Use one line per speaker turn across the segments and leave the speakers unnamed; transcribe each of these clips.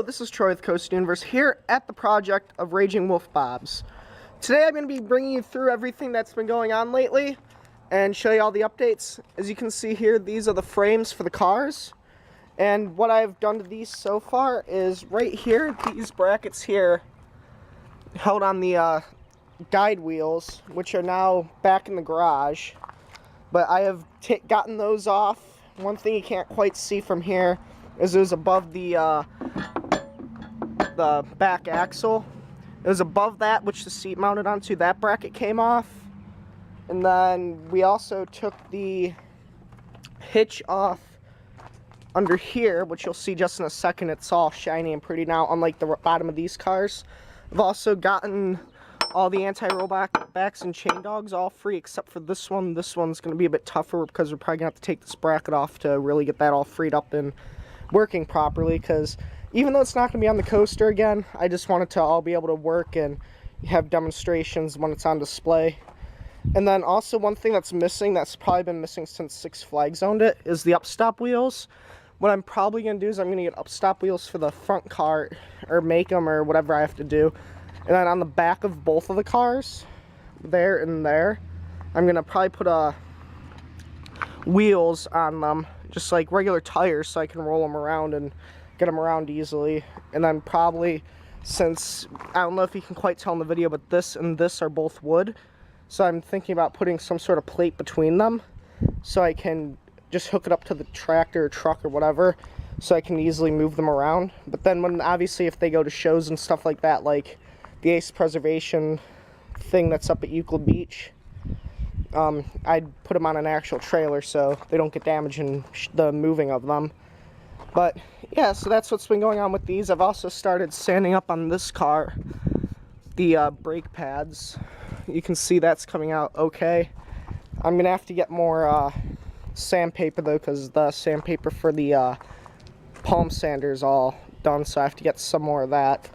Hello, this is Troy with Coast Universe here at the project of Raging Wolf Bobs. Today I'm going to be bringing you through everything that's been going on lately and show you all the updates. As you can see here, these are the frames for the cars. And what I've done to these so far is right here, these brackets here held on the guide wheels, which are now back in the garage. But I have gotten those off. One thing you can't quite see from here is it was above the back axle. It was above that, which the seat mounted onto. That bracket came off. And then we also took the hitch off under here, which you'll see just in a second. It's all shiny and pretty now, unlike the bottom of these cars. I've also gotten all the anti-roll backs and chain dogs all free, except for this one. This one's going to be a bit tougher because we're probably going to have to take this bracket off to really get that all freed up and working properly, because even though it's not going to be on the coaster again, I just want it to all be able to work and have demonstrations when it's on display. And then also one thing that's missing, that's probably been missing since Six Flags owned it, is the upstop wheels. What I'm probably going to do is I'm going to get upstop wheels for the front car, or make them, or whatever I have to do. And then on the back of both of the cars, there and there, I'm going to probably put wheels on them, just like regular tires, so I can roll them around and get them around easily. And then probably, since I don't know if you can quite tell in the video, but this and this are both wood, so I'm thinking about putting some sort of plate between them so I can just hook it up to the tractor or truck or whatever, so I can easily move them around. But then when, obviously, if they go to shows and stuff like that, like the Ace Preservation thing that's up at Euclid Beach, I'd put them on an actual trailer so they don't get damaged in the moving of them. But yeah, so that's what's been going on with these. I've also started sanding up on this car the brake pads. You can see that's coming out okay. I'm gonna have to get more sandpaper though, because the sandpaper for the palm sander is all done, so I have to get some more of that.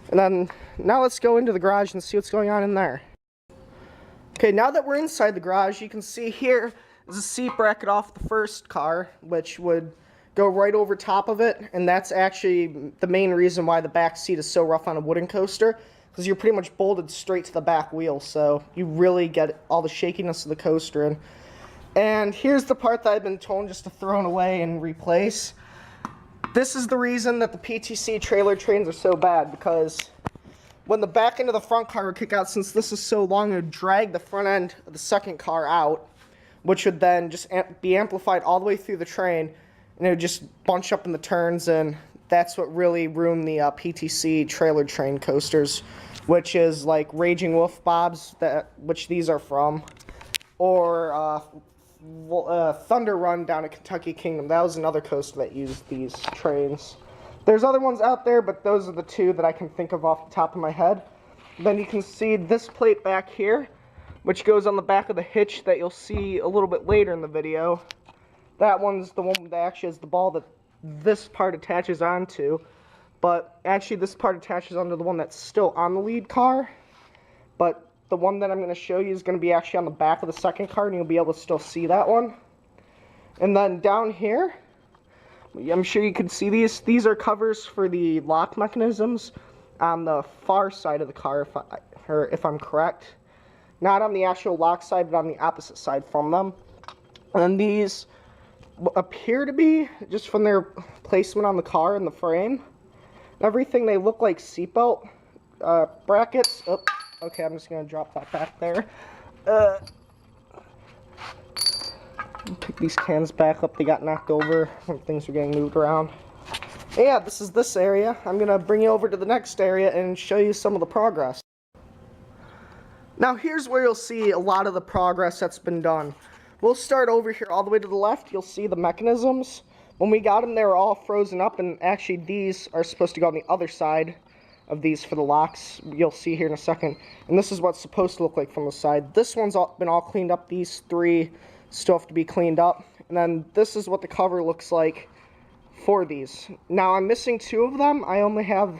And then now let's go into the garage and see what's going on in there. Okay, now that we're inside the garage, you can see here is a seat bracket off the first car, which would go right over top of it, and that's actually the main reason why the back seat is so rough on a wooden coaster, because you're pretty much bolted straight to the back wheel, so you really get all the shakiness of the coaster in. And here's the part that I've been told just to throw it away and replace. This is the reason that the PTC trailer trains are so bad, because when the back end of the front car would kick out, since this is so long, it would drag the front end of the second car out, which would then just be amplified all the way through the train, and it would just bunch up in the turns, and that's what really ruined the PTC trailer train coasters, which is like Raging Wolf Bobs, which these are from, or Thunder Run down at Kentucky Kingdom. That was another coaster that used these trains. There's other ones out there, but those are the two that I can think of off the top of my head. Then you can see this plate back here, which goes on the back of the hitch that you'll see a little bit later in the video. That one's the one that actually has the ball that this part attaches onto, but actually this part attaches onto the one that's still on the lead car, but the one that I'm going to show you is going to be actually on the back of the second car, and you'll be able to still see that one. And then down here, I'm sure you can see these. These are covers for the lock mechanisms on the far side of the car, if I'm correct. Not on the actual lock side, but on the opposite side from them. And these appear to be, just from their placement on the car and the frame, everything, they look like seatbelt brackets. Oh, okay, I'm just going to drop that back there. Pick these cans back up. They got knocked over when things were getting moved around. Yeah, this is this area. I'm going to bring you over to the next area and show you some of the progress. Now here's where you'll see a lot of the progress that's been done. We'll start over here all the way to the left. You'll see the mechanisms. When we got them, they were all frozen up, and actually these are supposed to go on the other side of these for the locks. You'll see here in a second. And this is what's supposed to look like from the side. This one's been all cleaned up. These three still have to be cleaned up. And then this is what the cover looks like for these. Now I'm missing two of them. I only have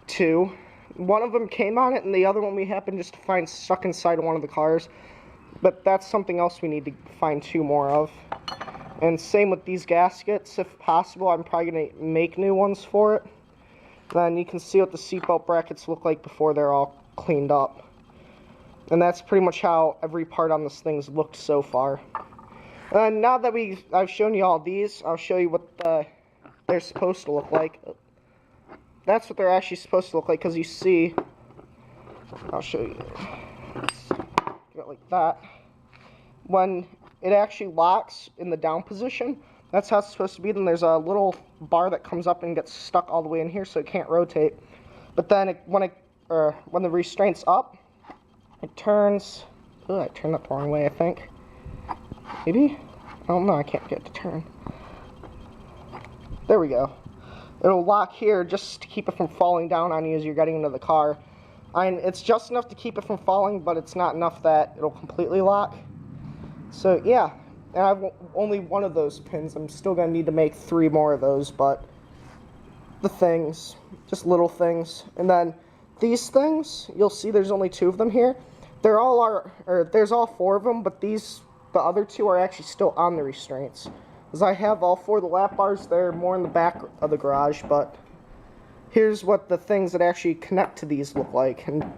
two. One of them came on it, and the other one we happened just to find stuck inside of one of the cars. But that's something else we need to find two more of. And same with these gaskets. If possible, I'm probably going to make new ones for it. Then you can see what the seatbelt brackets look like before they're all cleaned up. And that's pretty much how every part on this thing's looked so far. And now that I've shown you all these, I'll show you what they're supposed to look like. That's what they're actually supposed to look like, because you see, I'll show you, get it like that. When it actually locks in the down position, that's how it's supposed to be. Then there's a little bar that comes up and gets stuck all the way in here, so it can't rotate. But then when the restraint's up, it turns. Oh, I turned that the wrong way, I think. Maybe? I don't know, I can't get it to turn. There we go. It'll lock here just to keep it from falling down on you as you're getting into the car. It's just enough to keep it from falling, but it's not enough that it'll completely lock. So yeah, and I've only one of those pins. I'm still going to need to make 3 more of those, but the things, just little things. And then these things, you'll see there's only 2 of them here. There's all 4 of them, but the other 2 are actually still on the restraints. Because I have all 4 of the lap bars, they're more in the back of the garage, but here's what the things that actually connect to these look like. And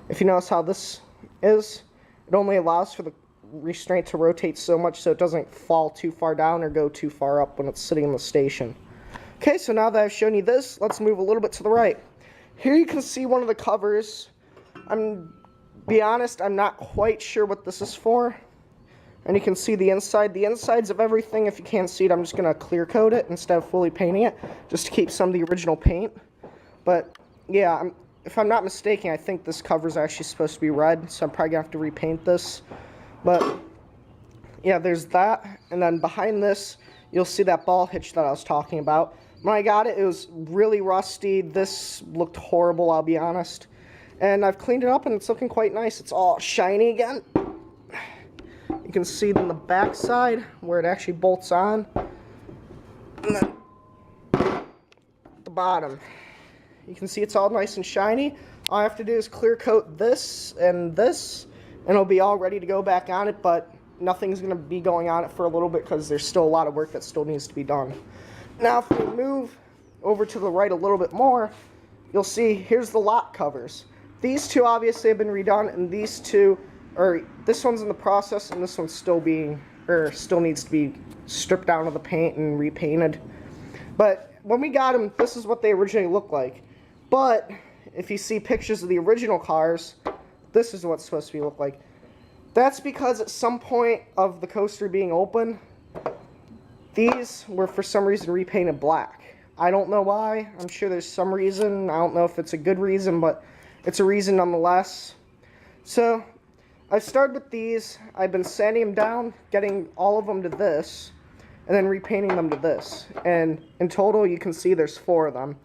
if you notice how this is, it only allows for the restraint to rotate so much so it doesn't fall too far down or go too far up when it's sitting in the station. Okay, so now that I've shown you this, let's move a little bit to the right. Here you can see one of the covers. Be honest, I'm not quite sure what this is for. And you can see the inside. The insides of everything, if you can't see it, I'm just going to clear coat it instead of fully painting it, just to keep some of the original paint. But yeah, if I'm not mistaken, I think this cover is actually supposed to be red, so I'm probably going to have to repaint this. But yeah, there's that. And then behind this, you'll see that ball hitch that I was talking about. When I got it, it was really rusty. This looked horrible, I'll be honest. And I've cleaned it up, and it's looking quite nice. It's all shiny again. You can see it on the back side where it actually bolts on. And then the bottom. You can see it's all nice and shiny. All I have to do is clear coat this, and it'll be all ready to go back on it, but nothing's going to be going on it for a little bit because there's still a lot of work that still needs to be done. Now if we move over to the right a little bit more, you'll see here's the lock covers. These 2 obviously have been redone, and these 2, this one's in the process, and this one's still needs to be stripped down of the paint and repainted. But when we got them, this is what they originally looked like. But if you see pictures of the original cars, this is what it's supposed to look like. That's because at some point of the coaster being open, these were for some reason repainted black. I don't know why. I'm sure there's some reason. I don't know if it's a good reason, but it's a reason nonetheless. So I've started with these. I've been sanding them down, getting all of them to this, and then repainting them to this. And in total, you can see there's 4 of them,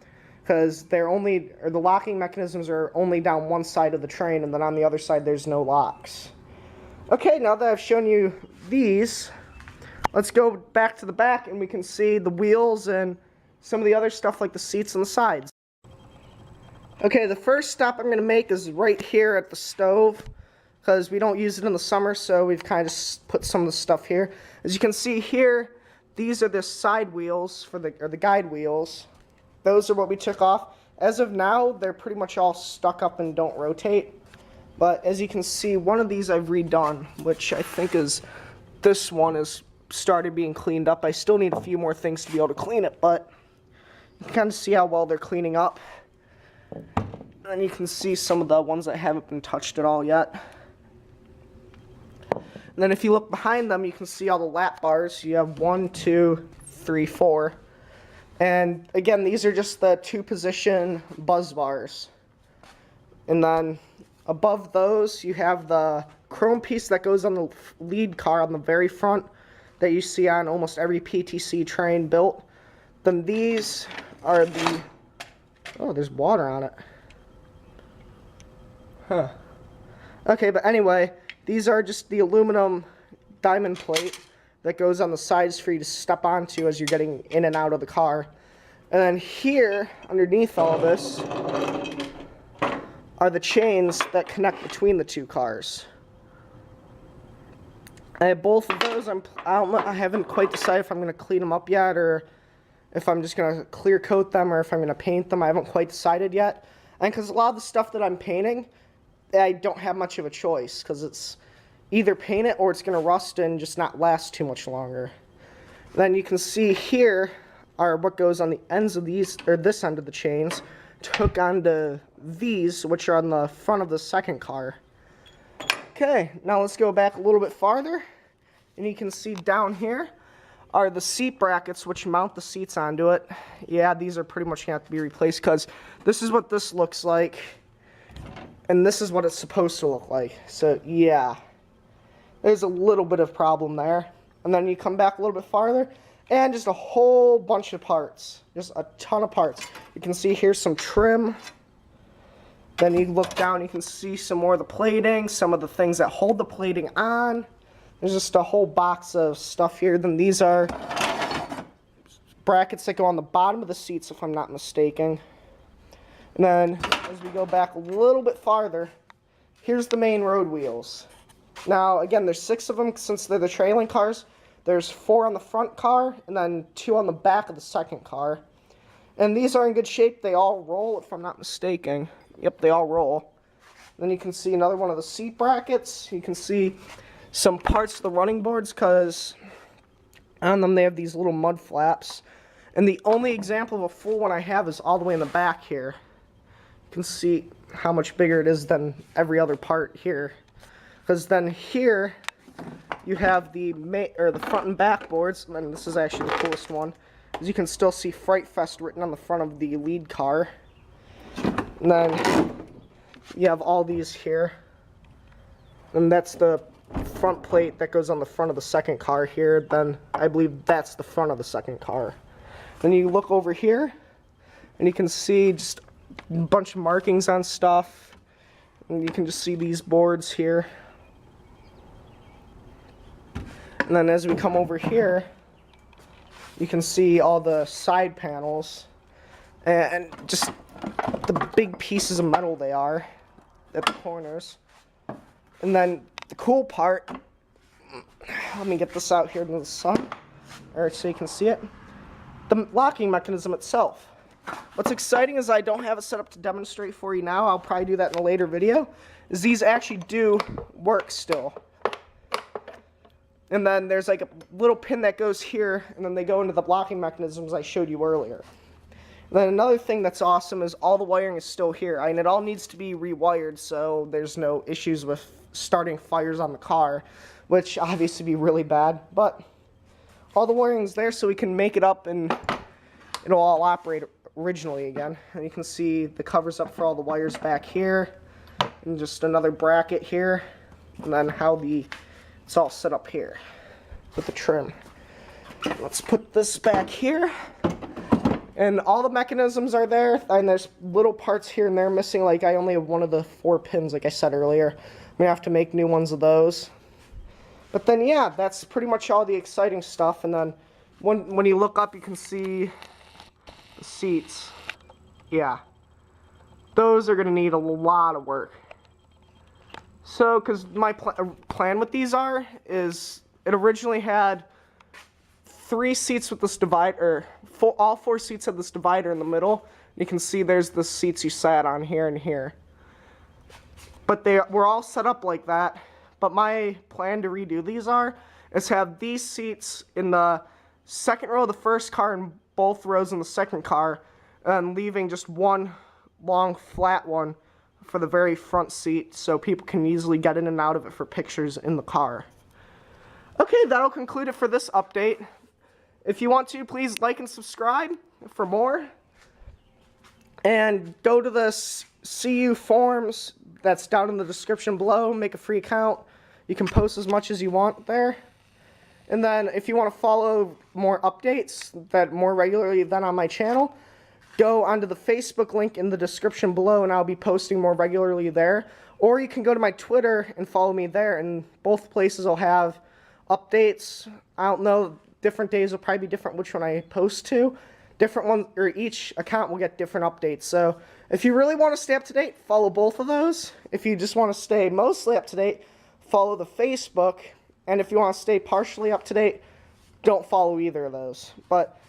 because the locking mechanisms are only down one side of the train, and then on the other side there's no locks. Okay, now that I've shown you these, let's go back to the back, and we can see the wheels and some of the other stuff like the seats and the sides. Okay, the first stop I'm going to make is right here at the stove, because we don't use it in the summer, so we've kind of put some of the stuff here. As you can see here, these are the side wheels or the guide wheels. Those are what we took off. As of now, they're pretty much all stuck up and don't rotate. But as you can see, one of these I've redone, which I think is this one is started being cleaned up. I still need a few more things to be able to clean it, but you can kind of see how well they're cleaning up. And you can see some of the ones that haven't been touched at all yet. And then if you look behind them, you can see all the lap bars. You have 1, 2, 3, 4. And again, these are just the 2-position buzz bars. And then above those, you have the chrome piece that goes on the lead car on the very front that you see on almost every PTC train built. Then these are the... Oh, there's water on it. Huh. Okay, but anyway, these are just the aluminum diamond plate that goes on the sides for you to step onto as you're getting in and out of the car. And then here, underneath all this, are the chains that connect between the 2 cars. I have both of those. I don't know, I haven't quite decided if I'm going to clean them up yet, if I'm just going to clear coat them or if I'm going to paint them. I haven't quite decided yet. And because a lot of the stuff that I'm painting, I don't have much of a choice, because it's either paint it or it's going to rust and just not last too much longer. Then you can see here are what goes on the ends of these, or this end of the chains, to hook onto these, which are on the front of the second car. Okay, now let's go back a little bit farther, and you can see down here are the seat brackets which mount the seats onto it. Yeah, these are pretty much going to have to be replaced, because this is what this looks like, and this is what it's supposed to look like. So yeah, there's a little bit of problem there. And then you come back a little bit farther, and just a whole bunch of parts, just a ton of parts. You can see here's some trim. Then you look down, you can see some more of the plating, some of the things that hold the plating on. There's just a whole box of stuff here. Then these are brackets that go on the bottom of the seats, if I'm not mistaken. And then as we go back a little bit farther, here's the main road wheels. Now again, there's 6 of them since they're the trailing cars. There's 4 on the front car and then 2 on the back of the second car. And these are in good shape. They all roll, if I'm not mistaken. Yep, they all roll. Then you can see another one of the seat brackets. You can see some parts of the running boards, because on them they have these little mud flaps. And the only example of a full one I have is all the way in the back here. You can see how much bigger it is than every other part here. Because then here you have the front and back boards, and then this is actually the coolest one. As you can still see Fright Fest written on the front of the lead car. And then you have all these here. And that's the front plate that goes on the front of the second car here. Then I believe that's the front of the second car. Then you look over here, and you can see just a bunch of markings on stuff. And you can just see these boards here. And then as we come over here, you can see all the side panels and just the big pieces of metal they are at the corners. And then the cool part, let me get this out here into the sun, or so you can see it, the locking mechanism itself. What's exciting is I don't have it set up to demonstrate for you now. I'll probably do that in a later video, is these actually do work still. And then there's like a little pin that goes here, and then they go into the locking mechanisms I showed you earlier. And then another thing that's awesome is all the wiring is still here. I mean, it all needs to be rewired, so there's no issues with starting fires on the car, which obviously be really bad. But all the wiring's there, so we can make it up and it'll all operate originally again. And you can see the covers up for all the wires back here, and just another bracket here, and then how it's all set up here with the trim. Let's put this back here. And all the mechanisms are there, and there's little parts here and there missing. Like, I only have one of the 4 pins, like I said earlier. I'm gonna have to make new ones of those. But then, yeah, that's pretty much all the exciting stuff. And then when you look up, you can see the seats. Yeah, those are gonna need a lot of work. So, because my plan with these is, it originally had 3 seats with this divider, all 4 seats have this divider in the middle. You can see there's the seats you sat on here and here. But they were all set up like that. But my plan to redo these is have these seats in the second row of the first car and both rows in the second car, and leaving just one long flat one for the very front seat, so people can easily get in and out of it for pictures in the car. Okay, that'll conclude it for this update. If you want to, please like and subscribe for more. And go to the CU forums that's down in the description below. Make a free account. You can post as much as you want there. And then if you want to follow more updates that more regularly than on my channel, go onto the Facebook link in the description below, and I'll be posting more regularly there. Or you can go to my Twitter and follow me there, and both places will have updates. I don't know, different days will probably be different which one I post to. Different ones, or each account will get different updates. So if you really want to stay up to date, follow both of those. If you just want to stay mostly up to date, follow the Facebook. And if you want to stay partially up to date, don't follow either of those. But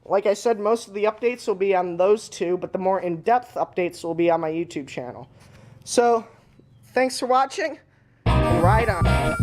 Like I said, most of the updates will be on those two, but the more in-depth updates will be on my YouTube channel. So, thanks for watching, and ride on.